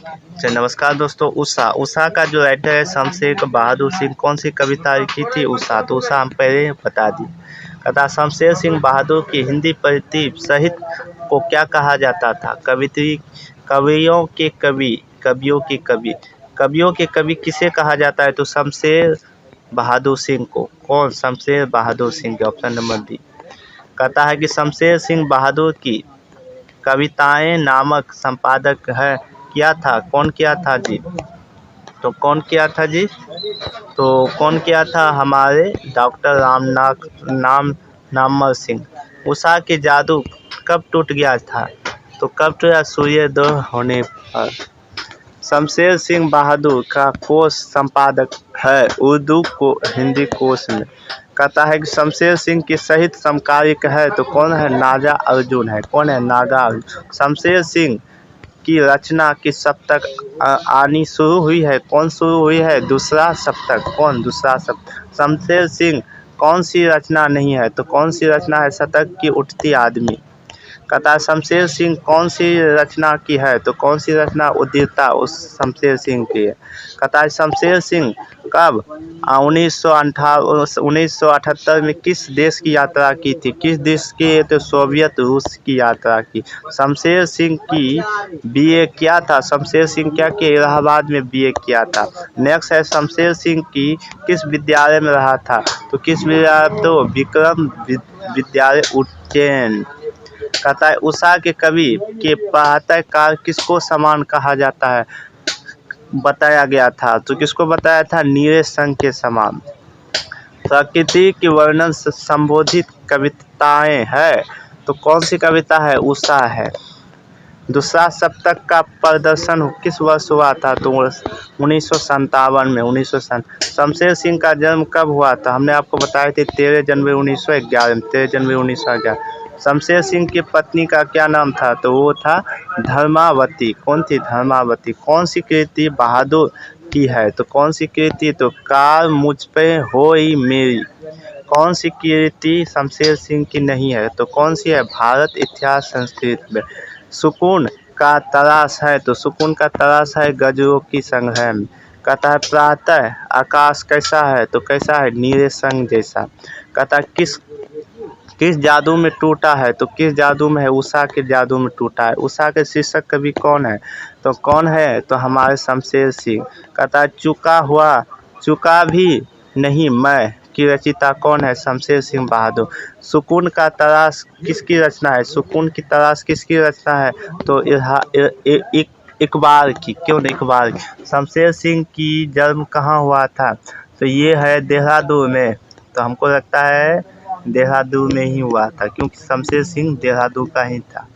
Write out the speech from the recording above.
नमस्कार दोस्तों। उषा उषा का जो राइटर है शमशेर बहादुर सिंह। कौन सी कविता लिखी थी उषा? तो उषा हम पहले बता दी। कहता शमशेर सिंह बहादुर की हिंदी प्रतीप साहित्य को क्या कहा जाता था? कवित्री, कवियों के कवि, कवियों के कवि। कवियों के कवि किसे कहा जाता है? तो शमशेर बहादुर सिंह को। कौन? Shamsher Bahadur Singh. Option number D. कहता है कि शमशेर सिंह बहादुर की कविताएं नामक संपादक है किया था। कौन किया था जी? तो कौन किया था जी? तो कौन किया था? हमारे डॉक्टर नामवर सिंह। उषा के जादू कब टूट गया था? तो कब टूटा? सूर्योदय होने पर। शमशेर सिंह बहादुर का कोश संपादक है उर्दू को हिंदी कोश में। कहता है कि शमशेर सिंह की साहित्य समकालिक है तो कौन है? नागा अर्जुन है। कौन है? नागा अर्जुन। शमशेर सिंह की रचना की शतक आनी शुरू हुई है। कौन शुरू हुई है? दूसरा शतक। कौन? दूसरा शतक। शमशेर सिंह कौन सी रचना नहीं है? तो कौन सी रचना है? शतक की उठती आदमी। कहता है शमशेर सिंह कौन सी रचना की है? तो कौन सी रचना? उद्यता उस शमशेर सिंह की है। कहता है शमशेर सिंह कब 1978 में किस देश की यात्रा की थी? किस देश की? तो सोवियत रूस की यात्रा की। शमशेर सिंह की बीए क्या था? शमशेर सिंह क्या किया? इलाहाबाद में बीए किया था। नेक्स्ट है शमशेर सिंह की किस विद्यालय में रहा था? तो किस विद्यालय? तो विक्रम विद्यालय उज्जैन। कहता है उषा के कवि के पहतर काल किसको समान कहा जाता है? बताया गया था। तो किसको बताया था? नीरे संग के समान। प्रकृति की वर्णन से संबोधित कविताएं है तो कौन सी कविता है? उषा है। दूसरा शतक का प्रदर्शन किस वर्ष हुआ था? तो 1957 में। 1957। शमशेर सिंह का जन्म कब हुआ था? हमने आपको बताए थे 13 जनवरी 1911। 13 जनवरी 1911। शमशेर सिंह की पत्नी का क्या नाम था? तो वो था धर्मावती। कौन थी? धर्मावती। कौन सी कृति बहादुर की है? तो कौन सी कृति? तो कार मुझ पे होई मेरी। कौन सी कृति शमशेर सिंह की नहीं है? तो कौन सी है? भारत इतिहास संस्कृत में। सुकून का तलाश है तो सुकून का तलाश है गजरों की संग्रह में। कहता है प्रातः आकाश कैसा है? तो कैसा है? नीले संग जैसा। कहता है किस जादू में टूटा है? तो किस जादू में है? उषा के जादू में टूटा है। उषा के शीर्षक कवि कौन है? तो कौन है? तो हमारे शमशेर सिंह। कहता है चुका भी नहीं मैं की रचयिता कौन है? शमशेर सिंह बहादुर। सुकून का तलाश किसकी रचना है? सुकून की तलाश किसकी रचना है? तो इकबाल की। क्यों? इकबाल की। शमशेर सिंह की जन्म कहाँ हुआ था? तो ये है देहरादून में। तो हमको लगता है देहरादून में ही हुआ था क्योंकि शमशेर सिंह देहरादून का ही था।